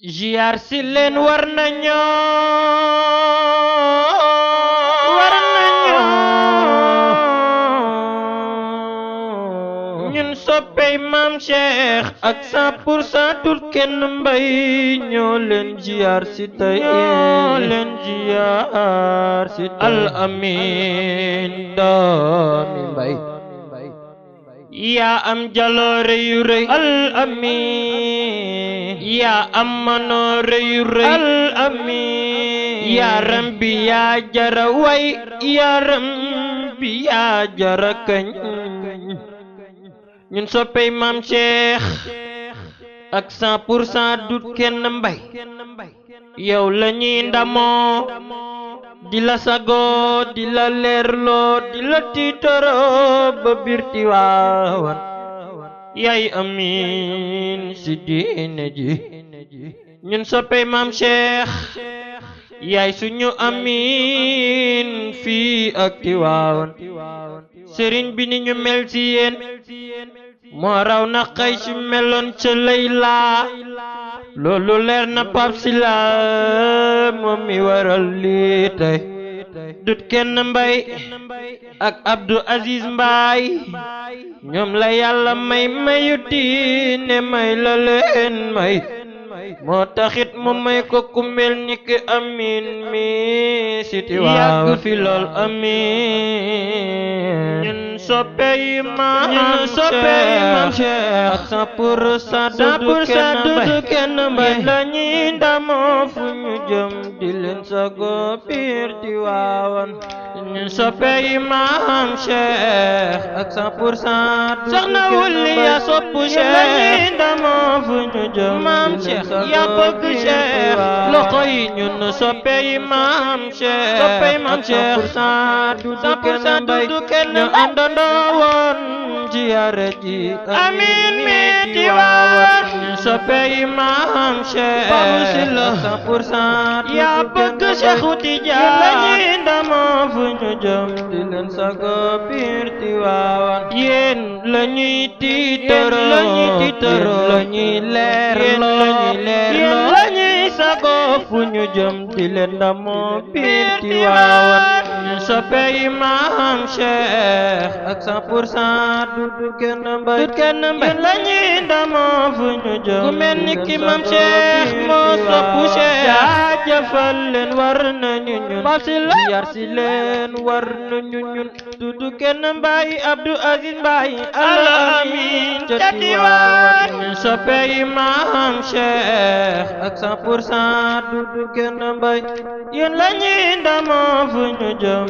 ziyaar si leen war nañoo ñun soppey maam Cheikh ak 100% tur kenn mbay ñoo leen ziyaar si tey al amin doomi mbay yaa am jaloore yu rëy al amin yaa am manoore yu rëy al amin yaaram bi yaa jara way yaaram bi yaa jara kañ ñun soppey maam Cheikh ak 100% dut kenn mbay yow lañuy ndamoo di la sagoo di la leerloo di la tiitaroo ba biir Tiwaawan yaay amiin si diine ji ñun soppey maam Cheikh yaay suñu amiin fii ak Tiwaawan sëriñ bi ni ñu mel ci yéen moo raw na xëy si meloon ca Layla loolu leer na Pape Sylla moom mi waral lii tey dut kenn mbay ak Abdou Aziz Mbaay ñoom la yàlla may mayu diine may la leen may moo taxit mu may ko ku mel ni ki amin mi si Tiwaawan yàgg fi lool amin ñun soppey maam Cheikh ak 100% dudu kenn mbay lañuy ndamoo fu ñu jëm di leen sago biir Tiwaawan ñun soppey maam Cheikh ak 100% soxna wulli ya soppu Cheikh lañuy ndamoo fu ñu jëm maam Cheikh yaa bëgg Cheikh loxo yi ñun soppey maam Cheikh 100% dudu kenn ñu àndandoo woon ziyaare ji amiin mi Tiwaawan ñu soppey maam Cheikh 100% yaa bëgg Cheikh Tijaan lañuy ndamoo fu ñu jëm di leen sago biir Tiwaawan yéen lañuy tiitaroo lañuy leerloo yéen lañuy sago fu ñu jëm di leen ndamoo biir Tiwaawan ñu soppey maam Cheikh ak 100% dudu kenn mbay yéen lañuy ndamoo fu ñu jëm ku mel ni ki maam Cheikh moo soppu Cheikh jaajëfal leen war nañu ñun ziyaar si leen war nañu ñun dudu kenn mbay Abdou Aziz Mbaay al amin ca Tiwaawan ñu soppey maam Cheikh ak 100% dudu kenn mbay yéen lañuy ndamoo fu ñu jëm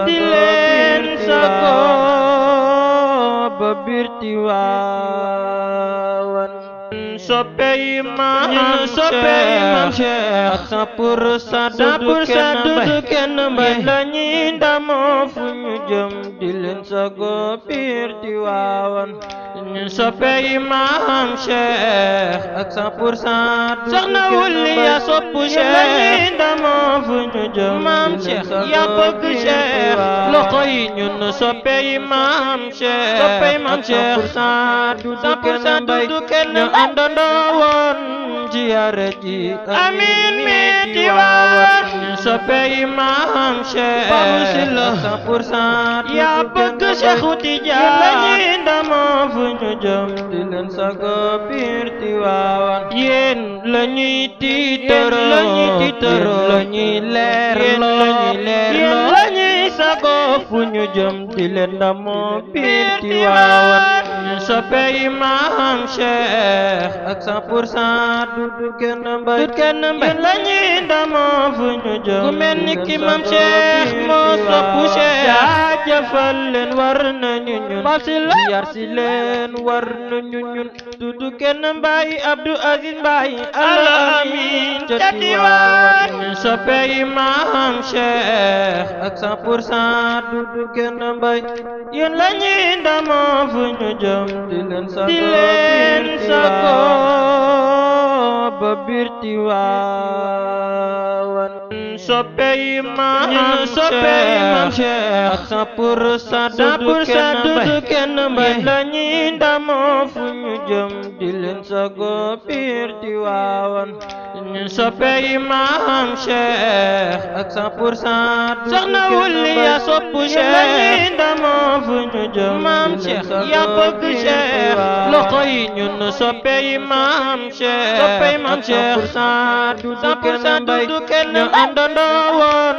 di leen sago ba biir Tiwaawan soppey maam Cheikh ak 100% dudu kenn mbay lañuy ndamoo fu ñu jëm di leen sago biir Tiwaawan ñu soppey maam Cheikh ak 100% soxna wulli ya soppu Cheikh lañuy ndamoo fu ñu jëm maam Cheikh yaa bëgg Cheikh loxo yi ñun soppey maam Cheikh 100% dudu kenn ñu àndandoo woon ziyaare ji amiin mi Tiwaawan ñu soppey maam Cheikh 100% yaa bëgg Cheikh Tijaan lañuy ndamoo fu ñu jëm di leen sago biir Tiwaawan yéen lañuy tiitaroo lañuy leerloo yéen lañuy sago fu ñu jëm di leen ndamoo biir Tiwaawan ñu soppey maam Cheikh ak 100% dudu kenn mbay yéen lañuy ndamoo fu ñu jëm ku mel ni ki maam Cheikh moo soppu Cheikh jaajëfal leen war nañu ñun ziyaar si leen war nañu ñun dudu kenn mbay Abdou Aziz Mbaay al amin ca Tiwaawan ñu soppey maam Cheikh ak 100% dudu kenn mbay yéen lañuy ndamoo fu ñu jëm di leen sago ba biir Tiwaawan soppey maam Cheikh ak 100% dudu kenn mbay lañuy ndamoo fu ñu jëm di leen sago biir Tiwaawan soppey maam Cheikh ak 100% soxna wulli ya soppu Cheikh lañuy ndamoo fu ñu jëm maam Cheikh ya bëgg Cheikh loxo yi ñun soppey maam Cheikh 100% dudu kenn ñu àndandoo woon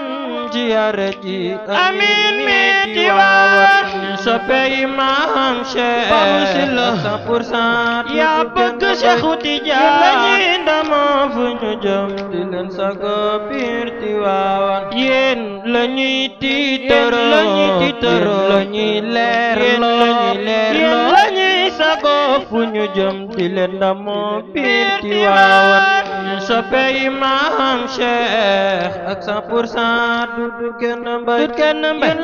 ziyaare ji amiin mi Tiwaawan soppey maam Cheikh 100% yaa bëgg Cheikhu Tijaan lañuy ndamoo fu ñu jëm di leen sago biir Tiwaawan yéen lañuy tiitaroo lañuy leerloo lañuy sago fu ñu jëm di leen ndamoo biir Tiwaawan soppey maam Cheikh ak 100% dudu kenn mbay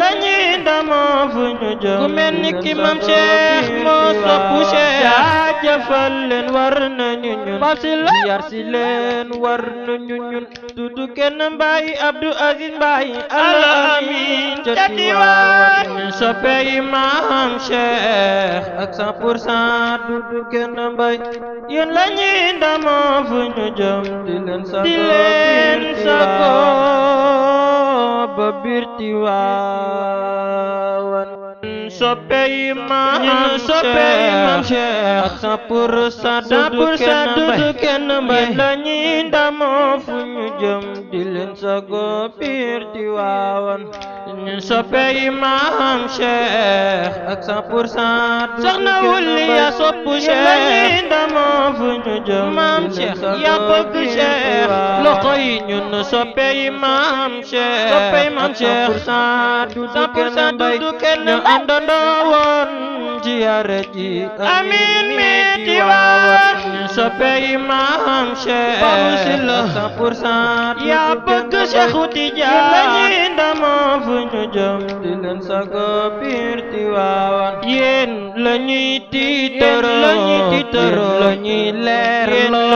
lañuy ndamoo fu ñu jëm ku mel ni ki maam Cheikh moo soppu Cheikh jaajëfal leen war nañu ñun yar si leen war nañu ñun dudu kenn mbay Abdou Aziz Mbay Al-Amin ca Tiwaawan soppey maam Cheikh ak 100% dudu kenn mbay yéen lañuy ndamoo fu ñu jëm di leen sago ba biir Tiwaawan soppey maam Cheikh ak 100% dudu kenn mbay lañuy ndamoo fu ñu jëm di leen sago biir Tiwaawan soppey maam Cheikh ak 100% soxna wulli ya soppu Cheikh lañuy ndamoo fu ñu jëm maam Cheikh ya bëgg Cheikh loxo yi ñun soppey maam Cheikh 100% dudu kenn ñu àndandoo woon ziyaare ji amiin mi Tiwaawan soppey maam Cheikh 100% yaa bëgg Cheikhu Tijaan lañuy ndamoo fu ñu jëm di leen sago biir Tiwaawan yéen lañuy tiitaroo lañuy leerloo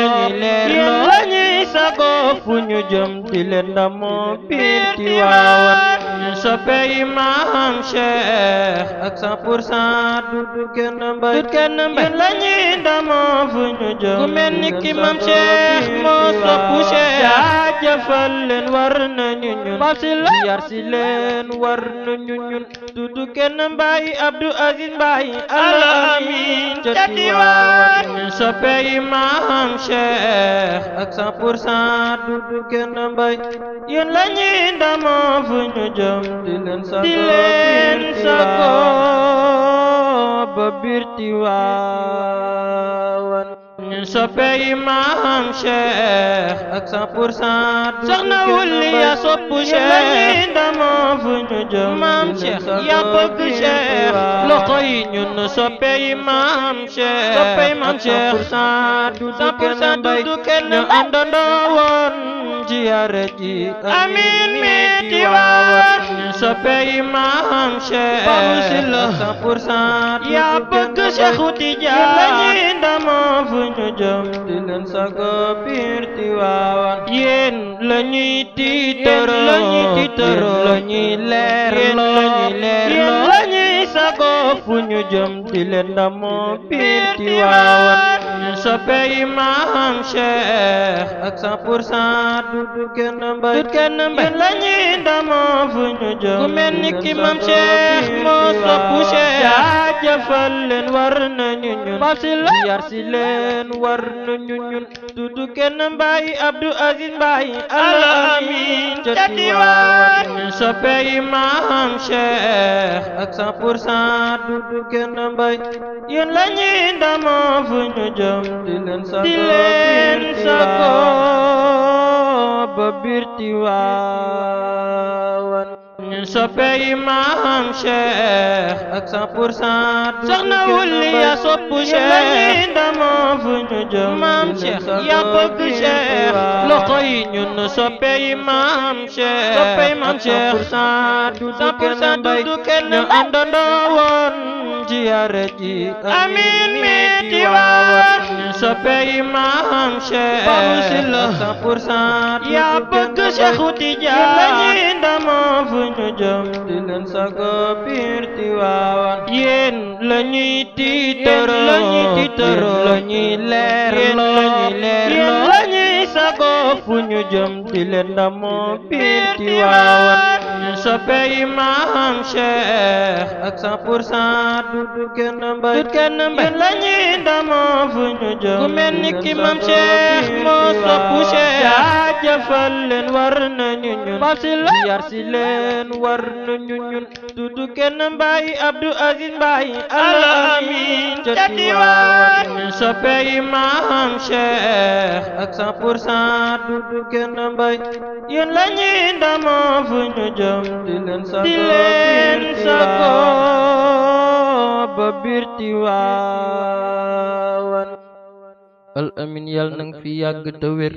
lañuy sago fu ñu jëm di leen ndamoo biir Tiwaawan soppey maam Cheikh ak 100% dudu kenn mbay lañuy ndamoo fu ñu jëm ku mel ni ki maam Cheikh moo soppu Cheikh jaajëfal leen war nañu ñun yar si leen war nañu ñun dudu kenn mbay Abdou Aziz Mbay Al-Amin ca Tiwaawan soppey maam Cheikh ak 100% dudu kenn mbay yéen lañuy ndamoo fu ñu jëm di leen sago ba biir Tiwaawan soppey maam Cheikh ak 100% soxna wulli ya soppu Cheikh lañuy ndamoo fu ñu jëm maam Cheikh ya bëgg Cheikh loxo yi ñun soppey maam Cheikh 100% dudu kenn ñu àndandoo woon ziyaare ji amiin mi Tiwaawan soppey maam Cheikh 100% yaa bëgg Cheikhu Tijaan lañuy ndamoo fu ñu jëm di leen sago biir Tiwaawan yéen lañuy tiitaroo lañuy leerloo lañuy sago fu ñu jëm di leen ndamoo biir Tiwaawan soppey maam Cheikh ak 100% dudu kenn mbay lañuy ndamoo fu ñu jëm ku mel ni ki maam Cheikh moo soppu Cheikh jaajëfal leen war nañu ñun yar si leen war nañu ñun dudu kenn mbay Abdou Aziz Mbay Al-Amin ca Tiwaawan soppey maam Cheikh ak 100% dudu kenn mbay yéen lañuy ndamoo fu ñu jëm di leen sago ba biir Tiwaawan soppey maam Cheikh ak 100% soxna wulli ya soppu Cheikh lañuy ndamoo fu ñu jëm maam Cheikh ya bëgg Cheikh loxo yi ñun soppey maam Cheikh 100% dudu kenn ñu àndandoo woon ziyaare ji amiin mi Tiwaawan soppey Maam Cheikh cent pour cent yaa bëgg Seexu Tijaan lañuy ndamoo fu ñu jëm di leen sago biir Tiwaawan yéen lañuy tiitaroo lañuy leerloo yéen lañuy sago fu ñu jëm di leen ndamoo biir Tiwaawan soppey Maam Cheikh ak 100% du kenn mbay yéen lañuy ndamoo fu ñu jëm ku mel ni ki Maam Cheikh moo soppu Cheikh jaajëfal leen war nañu ñun yar si leen war nañu ñun du kenn mbay Abdou Aziz Mbay Al-Amin ca Tiwaawan soppey Maam Cheikh ak 100% du kenn mbay yéen lañuy ndamoo fu ñu jëm di leen sago ba biir Tiwaawan Al-Amin yàlla nang fi yàgg te wér